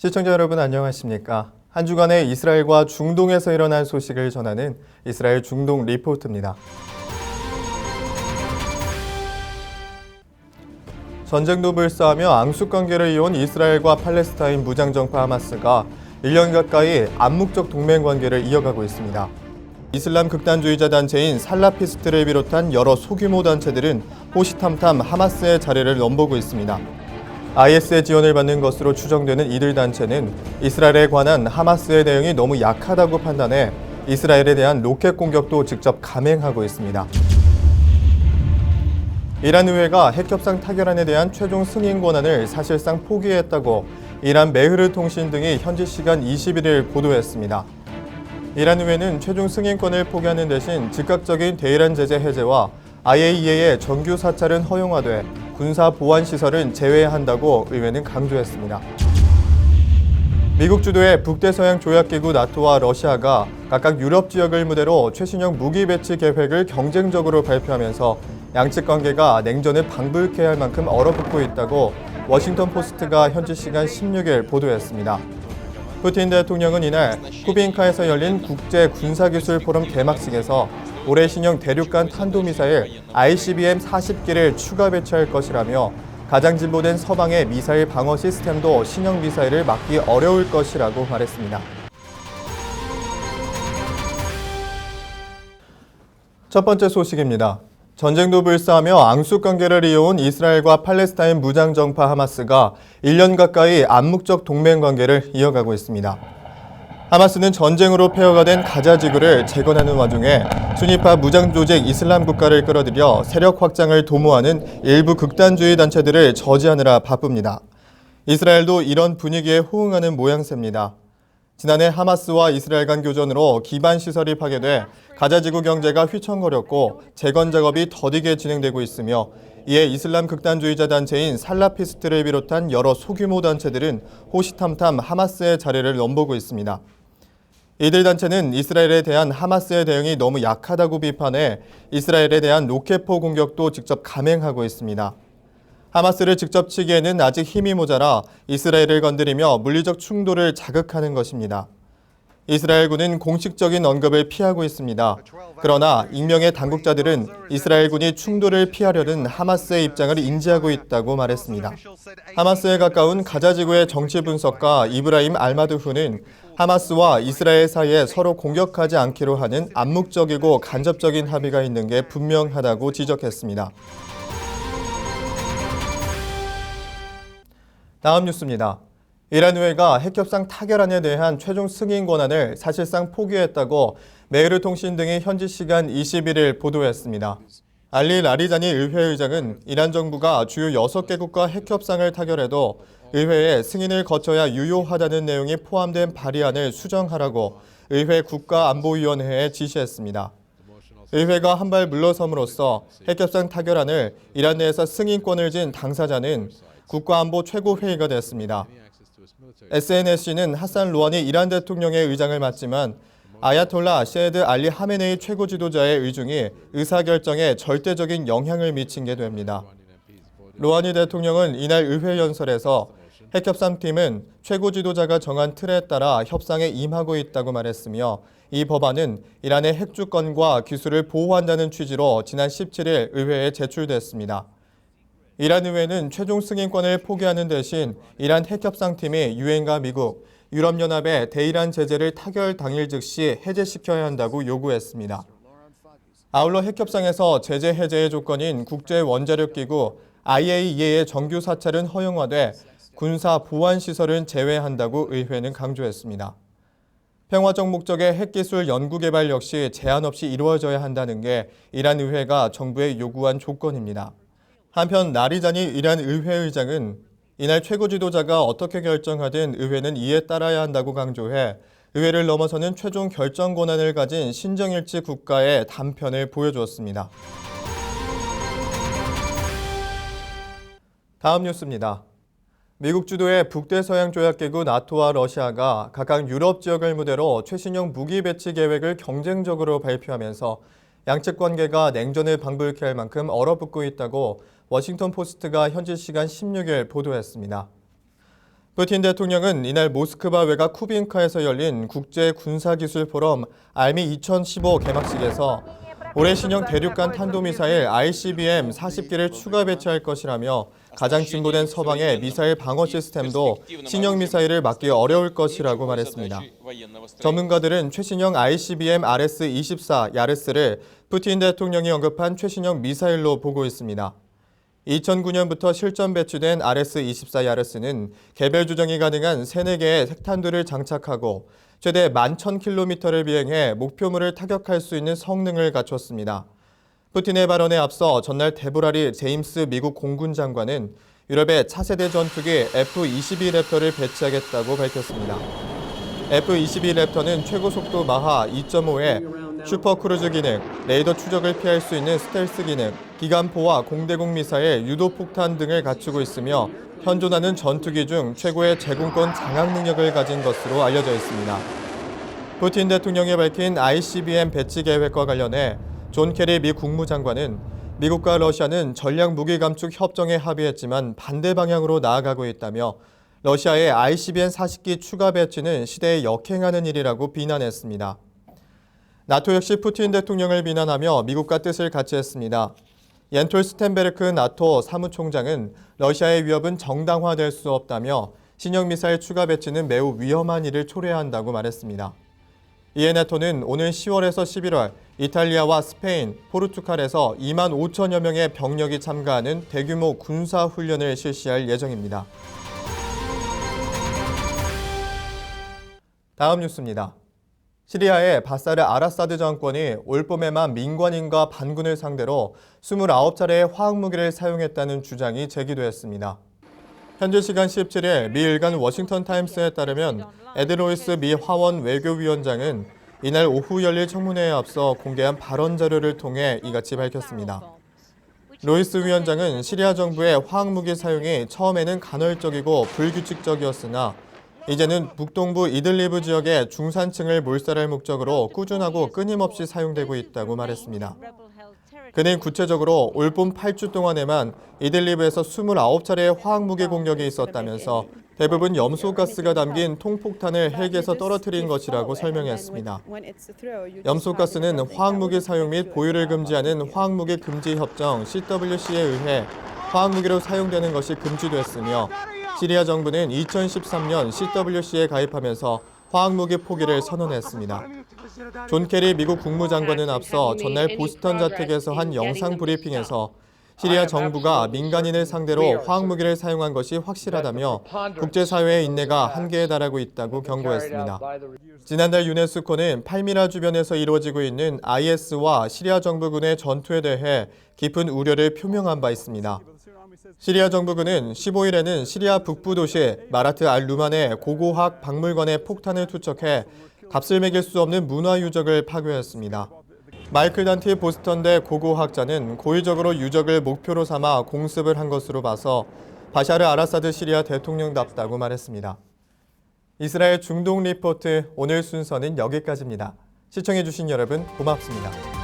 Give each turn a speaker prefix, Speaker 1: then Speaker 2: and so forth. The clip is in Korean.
Speaker 1: 시청자 여러분 안녕하십니까? 한 주간의 이스라엘과 중동에서 일어난 소식을 전하는 이스라엘 중동 리포트입니다. 전쟁도 불사하며 앙숙관계를 이어온 이스라엘과 팔레스타인 무장정파 하마스가 1년 가까이 암묵적 동맹관계를 이어가고 있습니다. 이슬람 극단주의자 단체인 살라피스트를 비롯한 여러 소규모 단체들은 호시탐탐 하마스의 자리를 넘보고 있습니다. IS의 지원을 받는 것으로 추정되는 이들 단체는 이스라엘에 관한 하마스의 대응이 너무 약하다고 판단해 이스라엘에 대한 로켓 공격도 직접 감행하고 있습니다. 이란 의회가 핵협상 타결안에 대한 최종 승인 권한을 사실상 포기했다고 이란 메흐르 통신 등이 현지 시간 21일 보도했습니다. 이란 의회는 최종 승인권을 포기하는 대신 즉각적인 대이란 제재 해제와 IAEA의 정규 사찰은 허용하되 군사 보안 시설은 제외한다고 의회는 강조했습니다. 미국 주도의 북대서양 조약기구 나토와 러시아가 각각 유럽 지역을 무대로 최신형 무기 배치 계획을 경쟁적으로 발표하면서 양측 관계가 냉전을 방불케 할 만큼 얼어붙고 있다고 워싱턴 포스트가 현지 시간 16일 보도했습니다. 푸틴 대통령은 이날 쿠빈카에서 열린 국제 군사기술 포럼 개막식에서 올해 신형 대륙간 탄도미사일 ICBM 40기를 추가 배치할 것이라며 가장 진보된 서방의 미사일 방어 시스템도 신형 미사일을 막기 어려울 것이라고 말했습니다. 첫 번째 소식입니다. 전쟁도 불사하며 앙숙관계를 이어온 이스라엘과 팔레스타인 무장정파 하마스가 1년 가까이 암묵적 동맹관계를 이어가고 있습니다. 하마스는 전쟁으로 폐허가 된 가자 지구를 재건하는 와중에 순위파 무장조직 이슬람 국가를 끌어들여 세력 확장을 도모하는 일부 극단주의 단체들을 저지하느라 바쁩니다. 이스라엘도 이런 분위기에 호응하는 모양새입니다. 지난해 하마스와 이스라엘 간 교전으로 기반 시설이 파괴돼 가자지구 경제가 휘청거렸고 재건 작업이 더디게 진행되고 있으며 이에 이슬람 극단주의자 단체인 살라피스트를 비롯한 여러 소규모 단체들은 호시탐탐 하마스의 자리를 넘보고 있습니다. 이들 단체는 이스라엘에 대한 하마스의 대응이 너무 약하다고 비판해 이스라엘에 대한 로켓포 공격도 직접 감행하고 있습니다. 하마스를 직접 치기에는 아직 힘이 모자라 이스라엘을 건드리며 물리적 충돌을 자극하는 것입니다. 이스라엘군은 공식적인 언급을 피하고 있습니다. 그러나 익명의 당국자들은 이스라엘군이 충돌을 피하려는 하마스의 입장을 인지하고 있다고 말했습니다. 하마스에 가까운 가자지구의 정치 분석가 이브라임 알마드후는 하마스와 이스라엘 사이에 서로 공격하지 않기로 하는 암묵적이고 간접적인 합의가 있는 게 분명하다고 지적했습니다. 다음 뉴스입니다. 이란 의회가 핵협상 타결안에 대한 최종 승인 권한을 사실상 포기했다고 메흐르 통신 등이 현지 시간 21일 보도했습니다. 알리 라리자니 의회의장은 이란 정부가 주요 6개국과 핵협상을 타결해도 의회에 승인을 거쳐야 유효하다는 내용이 포함된 발의안을 수정하라고 의회 국가안보위원회에 지시했습니다. 의회가 한 발 물러섬으로써 핵협상 타결안을 이란 내에서 승인권을 진 당사자는 국가안보 최고회의가 됐습니다. SNSC는 하산 로하니 이란 대통령의 의장을 맡지만 아야톨라 셰헤드 알리 하메네이 최고 지도자의 의중이 의사결정에 절대적인 영향을 미친 게 됩니다. 로하니 대통령은 이날 의회 연설에서 핵협상팀은 최고 지도자가 정한 틀에 따라 협상에 임하고 있다고 말했으며 이 법안은 이란의 핵주권과 기술을 보호한다는 취지로 지난 17일 의회에 제출됐습니다. 이란 의회는 최종 승인권을 포기하는 대신 이란 핵협상팀이 유엔과 미국, 유럽연합의 대이란 제재를 타결 당일 즉시 해제시켜야 한다고 요구했습니다. 아울러 핵협상에서 제재 해제의 조건인 국제원자력기구 IAEA의 정규 사찰은 허용화돼 군사 보안 시설은 제외한다고 의회는 강조했습니다. 평화적 목적의 핵기술 연구개발 역시 제한 없이 이루어져야 한다는 게 이란 의회가 정부에 요구한 조건입니다. 한편 라리자니 이란 의회의장은 이날 최고 지도자가 어떻게 결정하든 의회는 이에 따라야 한다고 강조해 의회를 넘어서는 최종 결정 권한을 가진 신정일치 국가의 단편을 보여주었습니다. 다음 뉴스입니다. 미국 주도의 북대서양 조약기구 나토와 러시아가 각각 유럽 지역을 무대로 최신형 무기 배치 계획을 경쟁적으로 발표하면서 양측 관계가 냉전을 방불케 할 만큼 얼어붙고 있다고 워싱턴 포스트가 현지 시간 16일 보도했습니다. 푸틴 대통령은 이날 모스크바 외곽 쿠빈카에서 열린 국제 군사기술 포럼 알미 2015 개막식에서 올해 신형 대륙간 탄도미사일 ICBM 40기를 추가 배치할 것이라며 가장 진보된 서방의 미사일 방어 시스템도 신형 미사일을 막기 어려울 것이라고 말했습니다. 전문가들은 최신형 ICBM RS-24 야르스를 푸틴 대통령이 언급한 최신형 미사일로 보고 있습니다. 2009년부터 실전 배치된 RS-24 야르스는 개별 조정이 가능한 3-4개의 핵탄두를 장착하고 최대 11,000km를 비행해 목표물을 타격할 수 있는 성능을 갖췄습니다. 푸틴의 발언에 앞서 전날 데보라리 제임스 미국 공군 장관은 유럽에 차세대 전투기 F-22 랩터를 배치하겠다고 밝혔습니다. F-22 랩터는 최고 속도 마하 2.5에 슈퍼크루즈 기능, 레이더 추적을 피할 수 있는 스텔스 기능, 기관포와 공대공 미사일, 유도폭탄 등을 갖추고 있으며 현존하는 전투기 중 최고의 제공권 장악 능력을 가진 것으로 알려져 있습니다. 푸틴 대통령이 밝힌 ICBM 배치 계획과 관련해 존 케리 미 국무장관은 미국과 러시아는 전략 무기 감축 협정에 합의했지만 반대 방향으로 나아가고 있다며 러시아의 ICBM 40기 추가 배치는 시대에 역행하는 일이라고 비난했습니다. 나토 역시 푸틴 대통령을 비난하며 미국과 뜻을 같이 했습니다. 옌톨 스텐베르크 나토 사무총장은 러시아의 위협은 정당화될 수 없다며 신형 미사일 추가 배치는 매우 위험한 일을 초래한다고 말했습니다. 이에 나토는 오늘 10월에서 11월 이탈리아와 스페인, 포르투갈에서 2만 5천여 명의 병력이 참가하는 대규모 군사훈련을 실시할 예정입니다. 다음 뉴스입니다. 시리아의 바사르 아라사드 정권이 올봄에만 민간인과 반군을 상대로 29차례의 화학무기를 사용했다는 주장이 제기됐습니다. 현지 시간 17일 미 일간 워싱턴 타임스에 따르면 에드 로이스 미 하원 외교위원장은 이날 오후 열릴 청문회에 앞서 공개한 발언 자료를 통해 이같이 밝혔습니다. 로이스 위원장은 시리아 정부의 화학무기 사용이 처음에는 간헐적이고 불규칙적이었으나 이제는 북동부 이들리브 지역의 중산층을 몰살할 목적으로 꾸준하고 끊임없이 사용되고 있다고 말했습니다. 그는 구체적으로 올봄 8주 동안에만 이들리브에서 29차례의 화학무기 공격이 있었다면서 대부분 염소가스가 담긴 통폭탄을 헬기에서 떨어뜨린 것이라고 설명했습니다. 염소가스는 화학무기 사용 및 보유를 금지하는 화학무기 금지 협정 CWC에 의해 화학무기로 사용되는 것이 금지됐으며 시리아 정부는 2013년 CWC에 가입하면서 화학무기 포기를 선언했습니다. 존 케리 미국 국무장관은 앞서 전날 보스턴 자택에서 한 영상 브리핑에서 시리아 정부가 민간인을 상대로 화학무기를 사용한 것이 확실하다며 국제사회의 인내가 한계에 달하고 있다고 경고했습니다. 지난달 유네스코는 팔미라 주변에서 이루어지고 있는 IS와 시리아 정부군의 전투에 대해 깊은 우려를 표명한 바 있습니다. 시리아 정부군은 15일에는 시리아 북부 도시 마라트 알-루만의 고고학 박물관에 폭탄을 투척해 값을 매길 수 없는 문화 유적을 파괴했습니다. 마이클 단티 보스턴대 고고학자는 고의적으로 유적을 목표로 삼아 공습을 한 것으로 봐서 바샤르 아라사드 시리아 대통령답다고 말했습니다. 이스라엘 중동 리포트 오늘 순서는 여기까지입니다. 시청해주신 여러분 고맙습니다.